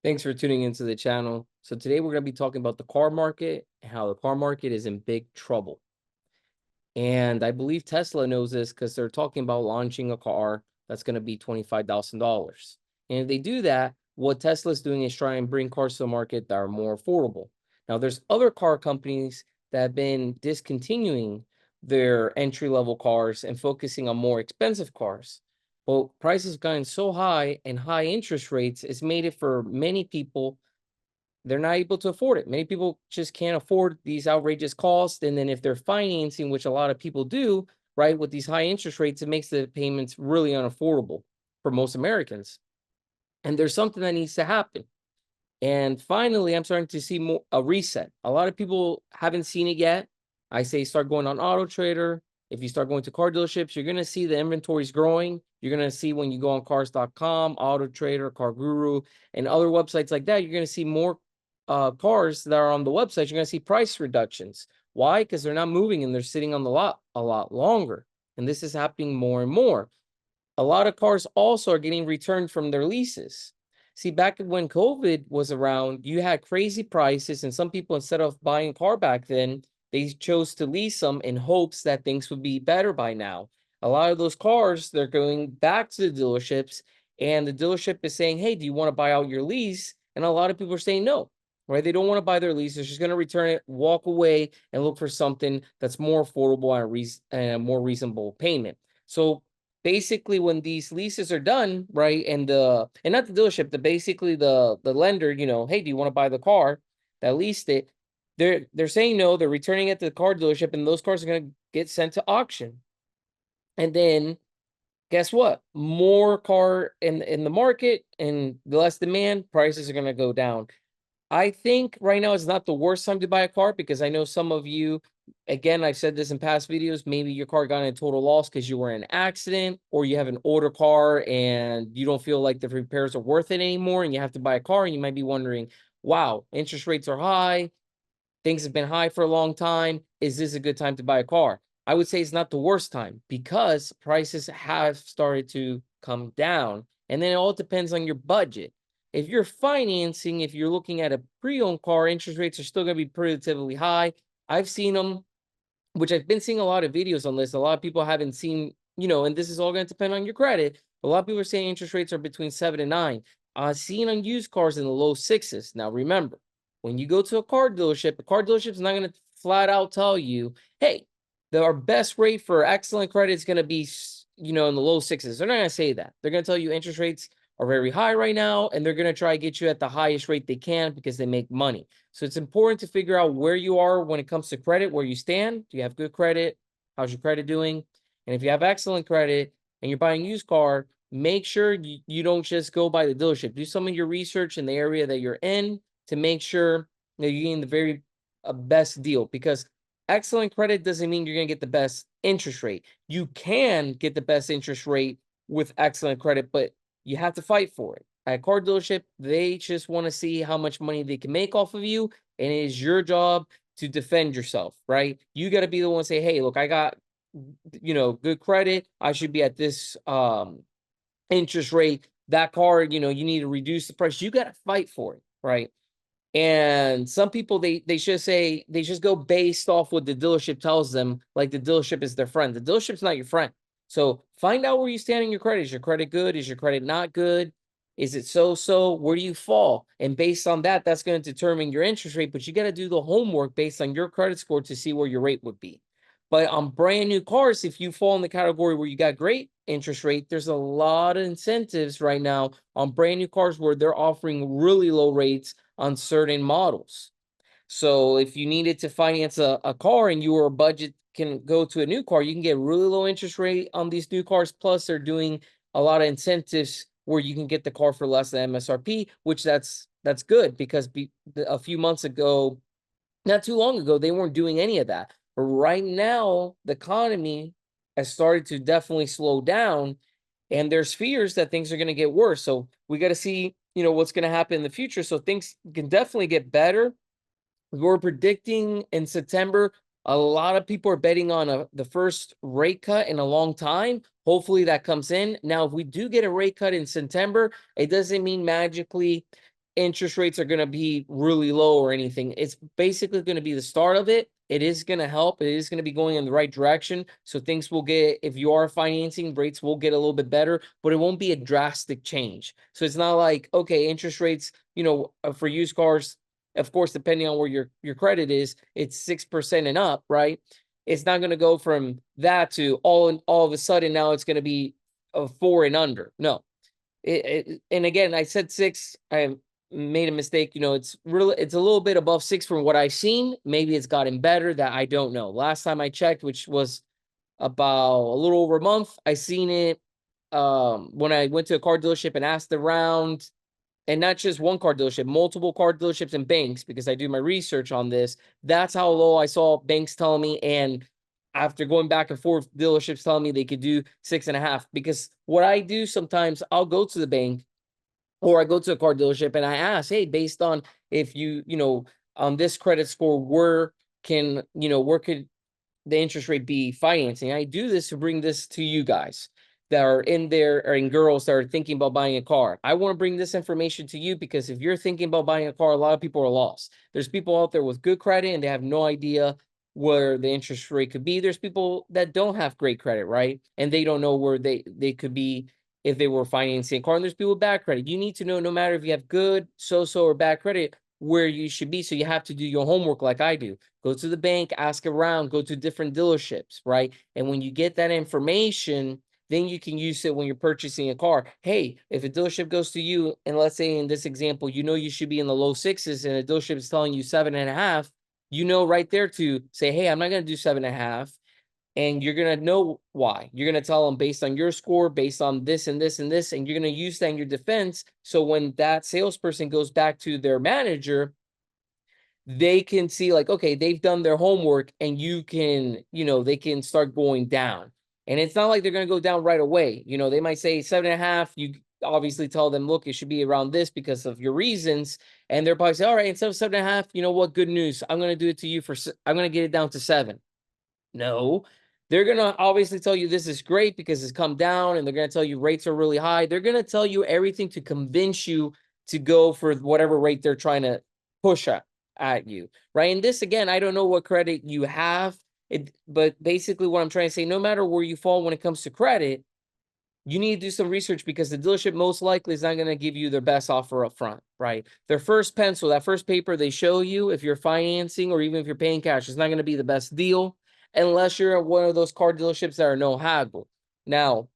Thanks for tuning into the channel. So today we're going to be talking about the car market and how the car market is in big trouble. And I believe Tesla knows this because they're talking about launching a car that's going to be $25,000. And if they do that, what Tesla's doing is trying and bring cars to the market that are more affordable. Now, there's other car companies that have been discontinuing their entry-level cars and focusing on more expensive cars. Well, prices have gotten so high and high interest rates, it's made it for many people they're not able to afford it. Many people just can't afford these outrageous costs. And then if they're financing, which a lot of people do, right, with these high interest rates, it makes the payments really unaffordable for most Americans. And there's something that needs to happen. And finally, I'm starting to see more a reset. A lot of people haven't seen it yet. I say start going on Auto Trader. If you start going to car dealerships, you're going to see the inventories growing. You're going to see when you go on cars.com, Auto Trader, Car Guru, and other websites like that, you're going to see more cars that are on the website. You're going to see price reductions. Why? Because they're not moving and they're sitting on the lot a lot longer. And this is happening more and more. A lot of cars also are getting returned from their leases. See, back when COVID was around, you had crazy prices, and some people, instead of buying a car back then, they chose to lease them in hopes that things would be better by now. A lot of those cars, they're going back to the dealerships, and the dealership is saying, hey, do you want to buy out your lease? And a lot of people are saying no, right? They don't want to buy their lease. They're just going to return it, walk away, and look for something that's more affordable and a more reasonable payment. So basically when these leases are done, right, and not the dealership, the lender, hey, do you want to buy the car that leased it? They're saying no, they're returning it to the car dealership, and those cars are going to get sent to auction. And then guess what? More car in the market and the less demand, prices are going to go down. I think right now is not the worst time to buy a car because I know some of you, again, I've said this in past videos, maybe your car got in a total loss because you were in an accident or you have an older car and you don't feel like the repairs are worth it anymore and you have to buy a car and you might be wondering, wow, interest rates are high. Things have been high for a long time. Is this a good time to buy a car? I would say it's not the worst time because prices have started to come down. And then it all depends on your budget. If you're financing, if you're looking at a pre-owned car, interest rates are still going to be relatively high. I've seen them, which I've been seeing a lot of videos on this. A lot of people haven't seen, and this is all going to depend on your credit. A lot of people are saying interest rates are between 7 and 9. Seen on used cars in the low sixes. Now, remember, when you go to a car dealership is not going to flat out tell you, hey, our best rate for excellent credit is going to be, in the low sixes. They're not going to say that. They're going to tell you interest rates are very high right now, and they're going to try to get you at the highest rate they can because they make money. So it's important to figure out where you are when it comes to credit, where you stand. Do you have good credit? How's your credit doing? And if you have excellent credit and you're buying a used car, make sure you don't just go by the dealership. Do some of your research in the area that you're in to make sure that you're getting the very best deal, because excellent credit doesn't mean you're going to get the best interest rate. You can get the best interest rate with excellent credit, but you have to fight for it. At a car dealership, they just want to see how much money they can make off of you, and it is your job to defend yourself, right? You got to be the one to say, hey, look, I got, good credit. I should be at this interest rate. That car, you need to reduce the price. You got to fight for it, right? And some people they just go based off what the dealership tells them, like the dealership is their friend. The dealership's not your friend. So find out where you stand in your credit. Is your credit good? Is your credit not good? Is it so? Where do you fall? And based on that, that's going to determine your interest rate. But you got to do the homework based on your credit score to see where your rate would be. But on brand new cars, if you fall in the category where you got great interest rate, there's a lot of incentives right now on brand new cars where they're offering really low rates on certain models. So if you needed to finance a car and your budget can go to a new car, you can get really low interest rate on these new cars. Plus, they're doing a lot of incentives where you can get the car for less than MSRP, which that's good because a few months ago, not too long ago, they weren't doing any of that. But right now, the economy has started to definitely slow down, and there's fears that things are going to get worse. So we got to see, what's going to happen in the future. So things can definitely get better. We're predicting in September. A lot of people are betting on the first rate cut in a long time. Hopefully that comes in. Now, if we do get a rate cut in September, it doesn't mean magically interest rates are going to be really low or anything. It's basically going to be the start of it. It is going to help. It is going to be going in the right direction. So things will get, if you are financing, rates will get a little bit better, but it won't be a drastic change. So it's not like, okay, interest rates, for used cars, of course, depending on where your credit is, it's 6% and up, right? It's not going to go from that to all of a sudden now it's going to be a 4 and under. No. And again, I said 6. I made a mistake. It's a little bit above 6 from what I've seen. Maybe it's gotten better. That I don't know. Last time I checked, which was about a little over a month, I seen it when I went to a car dealership and asked around, and not just one car dealership, multiple car dealerships and banks, because I do my research on this. That's how low I saw banks telling me. And after going back and forth, dealerships telling me they could do 6.5. Because what I do sometimes, I'll go to the bank or I go to a car dealership and I ask, hey, based on if on this credit score, where could the interest rate be financing? I do this to bring this to you guys that are in there, or in girls that are thinking about buying a car. I want to bring this information to you because if you're thinking about buying a car, a lot of people are lost. There's people out there with good credit and they have no idea where the interest rate could be. There's people that don't have great credit, right? And they don't know where they could be if they were financing a car. And there's people with bad credit. You need to know, no matter if you have good, so-so, or bad credit, where you should be. So you have to do your homework like I do. Go to the bank, ask around, go to different dealerships, right? And when you get that information, then you can use it when you're purchasing a car. Hey, if a dealership goes to you, and let's say in this example, you should be in the low 6s, and a dealership is telling you 7.5, right there to say, hey, I'm not going to do 7.5. And you're going to know why. You're going to tell them based on your score, based on this and this and this, and you're going to use that in your defense. So when that salesperson goes back to their manager, they can see like, okay, they've done their homework, and they can start going down. And it's not like they're going to go down right away. They might say 7.5. You obviously tell them, look, it should be around this because of your reasons. And they're probably say, all right, instead of 7.5, you know what? Good news. I'm going to do it to you I'm going to get it down to 7. No, they're going to obviously tell you this is great because it's come down, and they're going to tell you rates are really high. They're going to tell you everything to convince you to go for whatever rate they're trying to push at you, right? And this, again, I don't know what credit you have, but basically what I'm trying to say, no matter where you fall when it comes to credit, you need to do some research because the dealership most likely is not going to give you their best offer up front, right? Their first pencil, that first paper they show you, if you're financing or even if you're paying cash, it's not going to be the best deal unless you're at one of those car dealerships that are no haggle. Now,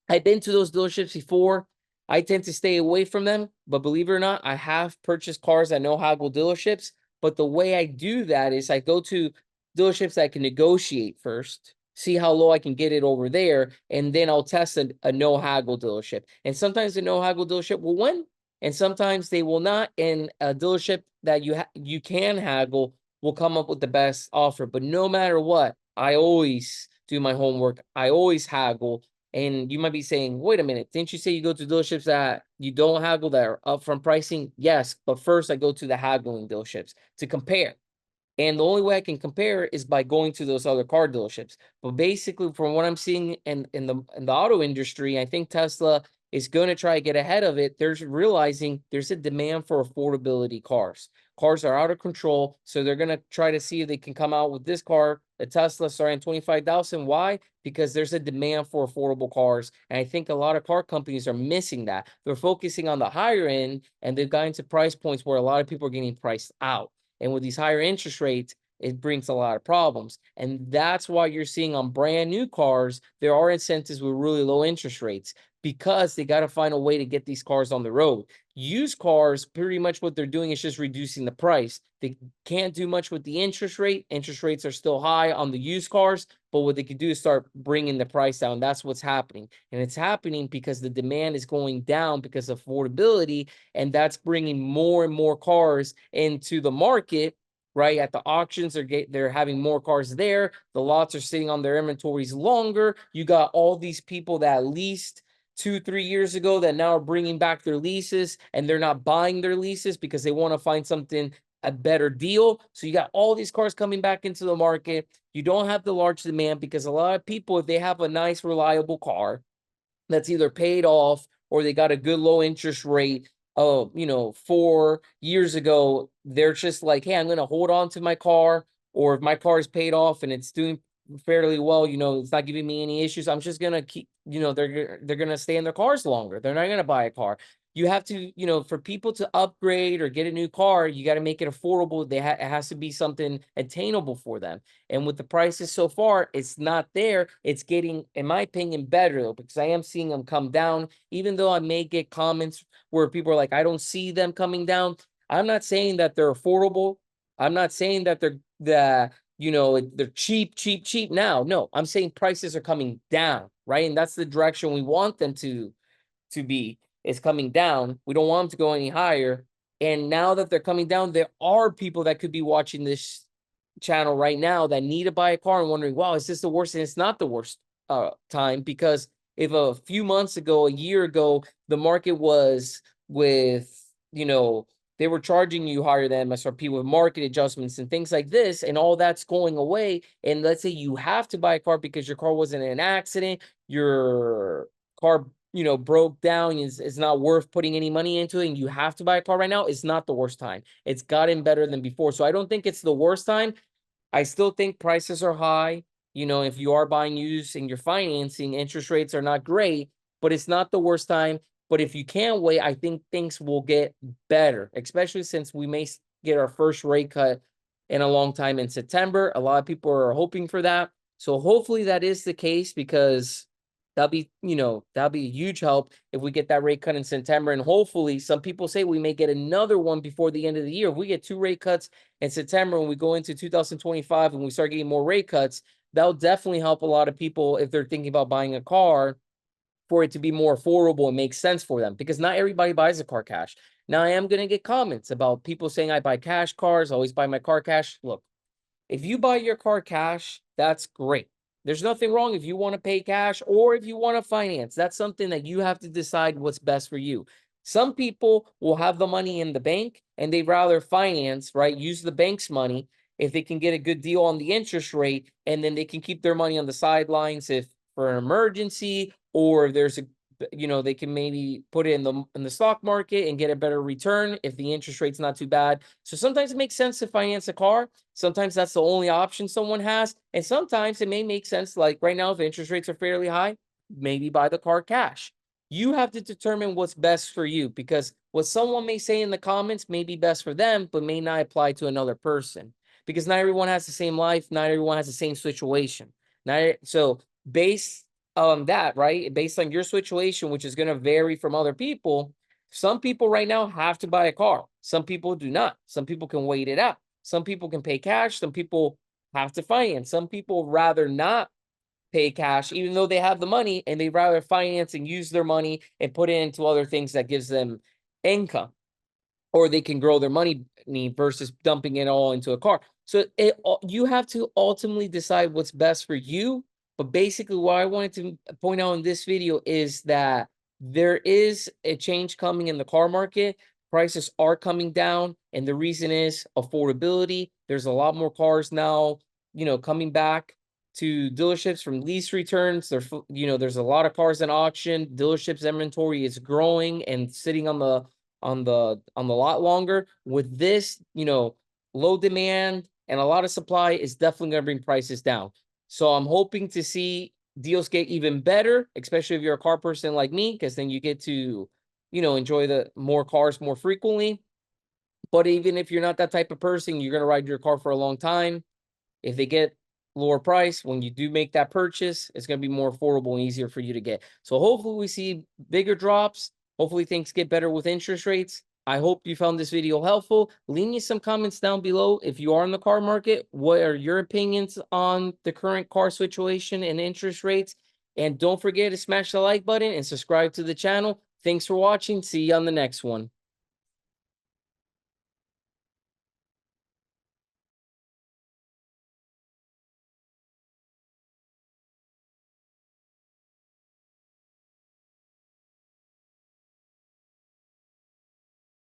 I've been to those dealerships before. I tend to stay away from them, but believe it or not, I have purchased cars at no haggle dealerships. But the way I do that is I go to dealerships that I can negotiate first, see how low I can get it over there, and then I'll test a no haggle dealership. And sometimes the no haggle dealership will win, and sometimes they will not. And a dealership that you can haggle will come up with the best offer. But no matter what, I always do my homework. I always haggle. And you might be saying, wait a minute, didn't you say you go to dealerships that you don't haggle, that are upfront pricing? Yes, but first I go to the haggling dealerships to compare. And the only way I can compare is by going to those other car dealerships. But basically, from what I'm seeing in the auto industry, I think Tesla is going to try to get ahead of it. They're realizing there's a demand for affordability cars. Cars are out of control, so they're going to try to see if they can come out with this car, a Tesla starting $25,000. Why? Because there's a demand for affordable cars. And I think a lot of car companies are missing that. They're focusing on the higher end, and they've gotten to price points where a lot of people are getting priced out. And with these higher interest rates, it brings a lot of problems. And that's why you're seeing on brand new cars, there are incentives with really low interest rates because they got to find a way to get these cars on the road. Used cars, pretty much what they're doing is just reducing the price. They can't do much with the interest rate. Interest rates are still high on the used cars, but what they could do is start bringing the price down. That's what's happening. And it's happening because the demand is going down because of affordability, and that's bringing more and more cars into the market, right? At the auctions, they're having more cars there. The lots are sitting on their inventories longer. You got all these people that leased 2-3 years ago that now are bringing back their leases, and they're not buying their leases because they want to find something, a better deal. So you got all these cars coming back into the market. You don't have the large demand because a lot of people, if they have a nice, reliable car that's either paid off or they got a good low interest rate, oh, 4 years ago, they're just like, hey, I'm going to hold on to my car, or if my car is paid off and it's doing fairly well, it's not giving me any issues, I'm just going to keep, they're going to stay in their cars longer. They're not going to buy a car. You have to, for people to upgrade or get a new car, you got to make it affordable. It has to be something attainable for them. And with the prices so far, it's not there. It's getting, in my opinion, better though, because I am seeing them come down, even though I may get comments where people are like, I don't see them coming down. I'm not saying that they're affordable. I'm not saying that they're cheap, cheap, cheap now. No, I'm saying prices are coming down, right? And that's the direction we want them to be, is coming down. We don't want them to go any higher. And now that they're coming down, there are people that could be watching this channel right now that need to buy a car and wondering, wow, is this the worst? And it's not the worst time, because if a few months ago, a year ago, the market was with, they were charging you higher than MSRP with market adjustments and things like this, and all that's going away. And let's say you have to buy a car because your car wasn't in an accident, your car, broke down, is not worth putting any money into it, and you have to buy a car right now, it's not the worst time. It's gotten better than before. So I don't think it's the worst time. I still think prices are high. If you are buying used and you're financing, interest rates are not great, but it's not the worst time. But if you can't wait, I think things will get better, especially since we may get our first rate cut in a long time in September. A lot of people are hoping for that. So hopefully that is the case, because that'll be a huge help if we get that rate cut in September. And hopefully, some people say we may get another one before the end of the year. If we get 2 rate cuts in September and we go into 2025 and we start getting more rate cuts, that'll definitely help a lot of people if they're thinking about buying a car, for it to be more affordable and make sense for them, because not everybody buys a car cash. Now, I am going to get comments about people saying I buy cash cars, always buy my car cash. Look, if you buy your car cash, that's great. There's nothing wrong if you want to pay cash or if you want to finance. That's something that you have to decide what's best for you. Some people will have the money in the bank and they'd rather finance, right? Use the bank's money if they can get a good deal on the interest rate, and then they can keep their money on the sidelines if for an emergency, or if there's they can maybe put it in the stock market and get a better return if the interest rate's not too bad. So sometimes it makes sense to finance a car. Sometimes that's the only option someone has. And sometimes it may make sense, like right now, if interest rates are fairly high, maybe buy the car cash. You have to determine what's best for you, because what someone may say in the comments may be best for them, but may not apply to another person, because not everyone has the same life. Not everyone has the same situation. So based on that, right? Based on your situation, which is going to vary from other people, some people right now have to buy a car. Some people do not. Some people can wait it out. Some people can pay cash. Some people have to finance. Some people rather not pay cash, even though they have the money, and they rather finance and use their money and put it into other things that gives them income, or they can grow their money need versus dumping it all into a car. So you have to ultimately decide what's best for you. But basically, what I wanted to point out in this video is that there is a change coming in the car market. Prices are coming down, and the reason is affordability. There's a lot more cars now, coming back to dealerships from lease returns. There's a lot of cars in auction. Dealerships inventory is growing and sitting on the lot longer. With this, low demand and a lot of supply is definitely going to bring prices down. So I'm hoping to see deals get even better, especially if you're a car person like me, because then you get to, enjoy the more cars more frequently. But even if you're not that type of person, you're going to ride your car for a long time. If they get lower price, when you do make that purchase, it's going to be more affordable and easier for you to get. So hopefully we see bigger drops. Hopefully things get better with interest rates. I hope you found this video helpful. Leave me some comments down below. If you are in the car market, what are your opinions on the current car situation and interest rates? And don't forget to smash the like button and subscribe to the channel. Thanks for watching. See you on the next one.